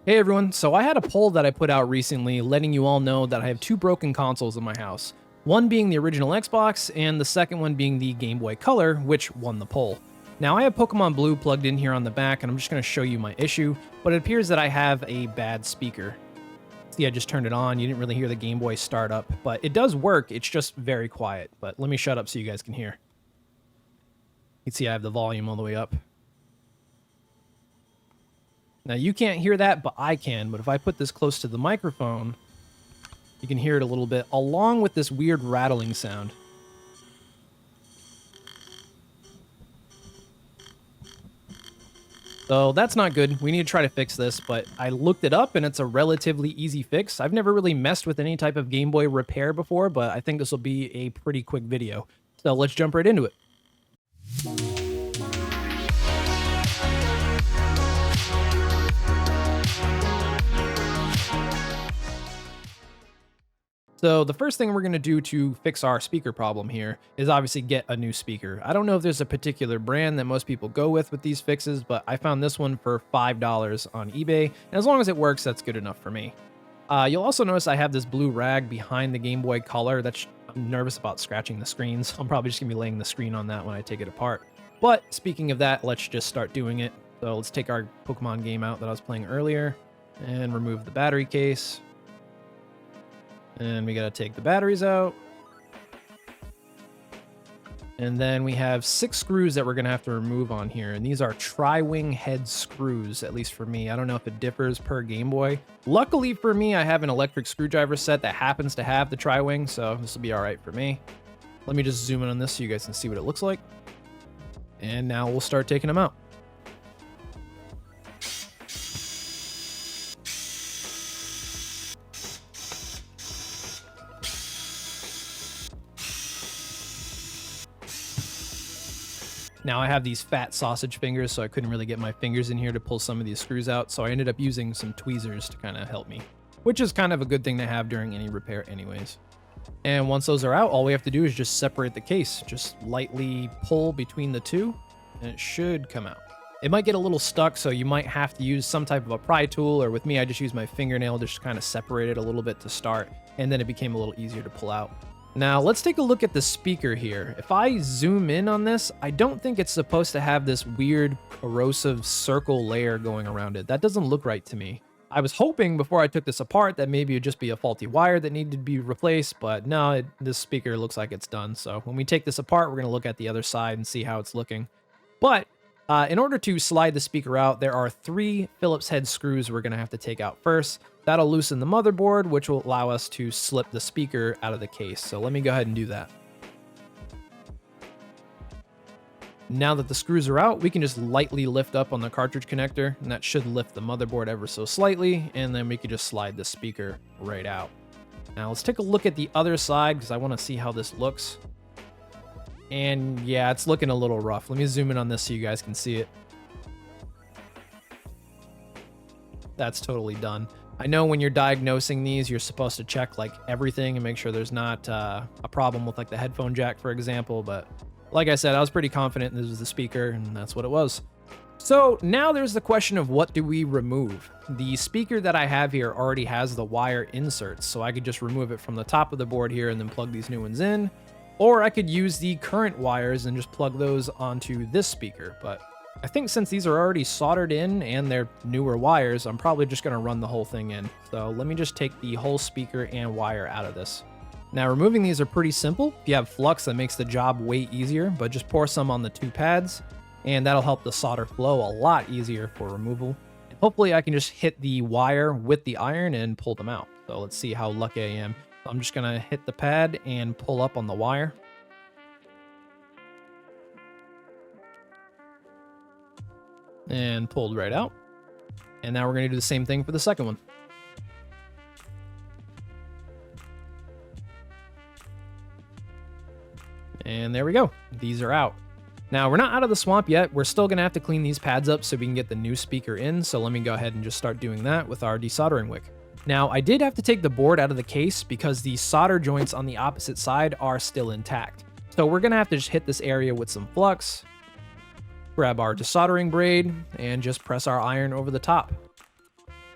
Hey everyone, so I had a poll that I put out recently letting you all know that I have two broken consoles in my house. One being the original Xbox, and the second one being the Game Boy Color, which won the poll. Now I have Pokemon Blue plugged in here on the back, and I'm just going to show you my issue, but it appears that I have a bad speaker. See, I just turned it on, you didn't really hear the Game Boy start up, but it does work, it's just very quiet. But let me shut up so you guys can hear. You can see I have the volume all the way up. Now you can't hear that, but I can. But if I put this close to the microphone, you can hear it a little bit, along with this weird rattling sound. So that's not good. We need to try to fix this, but I looked it up and it's a relatively easy fix. I've never really messed with any type of Game Boy repair before, but I think this will be a pretty quick video. So let's jump right into it. So the first thing we're going to do to fix our speaker problem here is obviously get a new speaker. I don't know if there's a particular brand that most people go with these fixes, but I found this one for $5 on eBay, and as long as it works, that's good enough for me. You'll also notice I have this blue rag behind the Game Boy Color. I'm nervous about scratching the screens. I'm probably just going to be laying the screen on that when I take it apart. But speaking of that, let's just start doing it. So let's take our Pokemon game out that I was playing earlier and remove the battery case. And we gotta take the batteries out. And then we have 6 screws that we're gonna have to remove on here. And these are tri-wing head screws, at least for me. I don't know if it differs per Game Boy. Luckily for me, I have an electric screwdriver set that happens to have the tri-wing, so this will be all right for me. Let me just zoom in on this so you guys can see what it looks like. And now we'll start taking them out. Now I have these fat sausage fingers, so I couldn't really get my fingers in here to pull some of these screws out, so I ended up using some tweezers to kind of help me, which is kind of a good thing to have during any repair anyways. And once those are out, all we have to do is just separate the case. Just lightly pull between the two, and it should come out. It might get a little stuck, so you might have to use some type of a pry tool, or with me, I just use my fingernail to just kind of separate it a little bit to start, and then it became a little easier to pull out. Now, let's take a look at the speaker here. If I zoom in on this, I don't think it's supposed to have this weird corrosive circle layer going around it. That doesn't look right to me. I was hoping before I took this apart that maybe it'd just be a faulty wire that needed to be replaced, but no, this speaker looks like it's done. So when we take this apart, we're going to look at the other side and see how it's looking. But in order to slide the speaker out, there are 3 Phillips head screws we're going to have to take out first. That'll loosen the motherboard, which will allow us to slip the speaker out of the case. So let me go ahead and do that. Now that the screws are out, we can just lightly lift up on the cartridge connector, and that should lift the motherboard ever so slightly, and then we can just slide the speaker right out. Now let's take a look at the other side, because I want to see how this looks. And yeah, it's looking a little rough. Let me zoom in on this so you guys can see it. That's totally done. I know when you're diagnosing these, you're supposed to check like everything and make sure there's not a problem with like the headphone jack, for example. But like I said, I was pretty confident this was the speaker, and that's what it was. So now there's the question of what do we remove? The speaker that I have here already has the wire inserts, so I could just remove it from the top of the board here and then plug these new ones in. Or I could use the current wires and just plug those onto this speaker. But I think since these are already soldered in and they're newer wires, I'm probably just going to run the whole thing in. So let me just take the whole speaker and wire out of this. Now removing these are pretty simple. If you have flux, that makes the job way easier, but just pour some on the 2 pads and that'll help the solder flow a lot easier for removal. And hopefully I can just hit the wire with the iron and pull them out. So let's see how lucky I am. I'm just going to hit the pad and pull up on the wire. And pulled right out. And now we're going to do the same thing for the second one. And there we go. These are out. Now, we're not out of the swamp yet. We're still going to have to clean these pads up so we can get the new speaker in. So let me go ahead and just start doing that with our desoldering wick. Now, I did have to take the board out of the case because the solder joints on the opposite side are still intact. So we're going to have to just hit this area with some flux, grab our desoldering braid, and just press our iron over the top.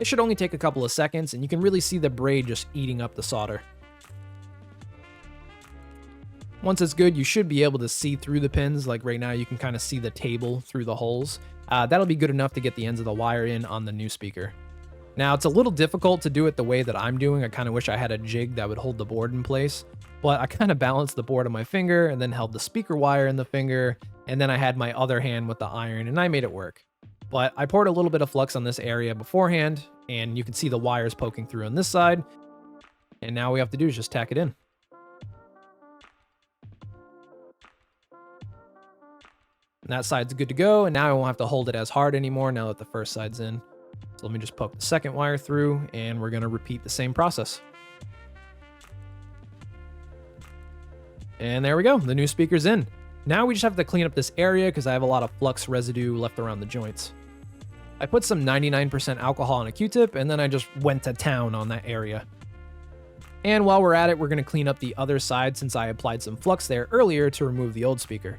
It should only take a couple of seconds, and you can really see the braid just eating up the solder. Once it's good, you should be able to see through the pins. Like right now, you can kind of see the table through the holes. That'll be good enough to get the ends of the wire in on the new speaker. Now, it's a little difficult to do it the way that I'm doing. I kind of wish I had a jig that would hold the board in place, but I kind of balanced the board on my finger and then held the speaker wire in the finger, and then I had my other hand with the iron, and I made it work. But I poured a little bit of flux on this area beforehand, and you can see the wires poking through on this side, and now all we have to do is just tack it in. And that side's good to go, and now I won't have to hold it as hard anymore now that the first side's in. So let me just poke the second wire through, and we're going to repeat the same process. And there we go, the new speaker's in. Now we just have to clean up this area because I have a lot of flux residue left around the joints. I put some 99% alcohol on a Q-tip, and then I just went to town on that area. And while we're at it, we're going to clean up the other side since I applied some flux there earlier to remove the old speaker.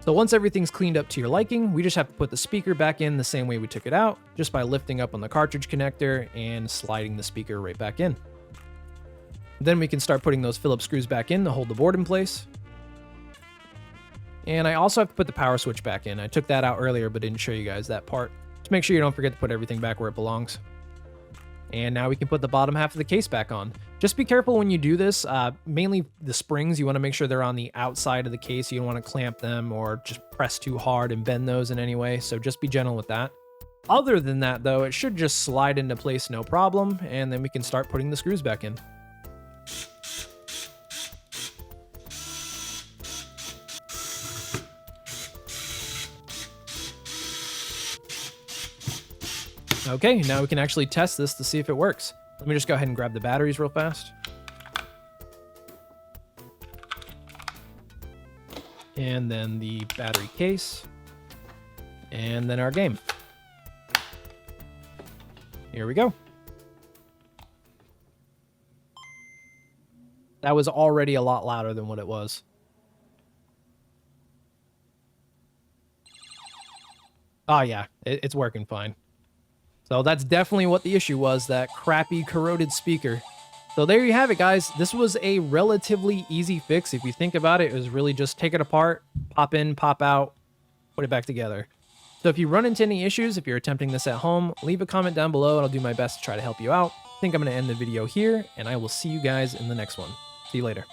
So once everything's cleaned up to your liking, we just have to put the speaker back in the same way we took it out, just by lifting up on the cartridge connector and sliding the speaker right back in. Then we can start putting those Phillips screws back in to hold the board in place. And I also have to put the power switch back in. I took that out earlier, but didn't show you guys that part. Just make sure you don't forget to put everything back where it belongs. And now we can put the bottom half of the case back on. Just be careful when you do this. Mainly the springs, you want to make sure they're on the outside of the case. You don't want to clamp them or just press too hard and bend those in any way. So just be gentle with that. Other than that, though, it should just slide into place no problem. And then we can start putting the screws back in. Okay, now we can actually test this to see if it works. Let me just go ahead and grab the batteries real fast. And then the battery case. And then our game. Here we go. That was already a lot louder than what it was. Oh yeah, it's working fine. So that's definitely what the issue was, that crappy corroded speaker. So there you have it, guys. This was a relatively easy fix. If you think about it, it was really just take it apart, pop in, pop out, put it back together. So if you run into any issues, if you're attempting this at home, leave a comment down below and I'll do my best to try to help you out. I think I'm going to end the video here, and I will see you guys in the next one. See you later.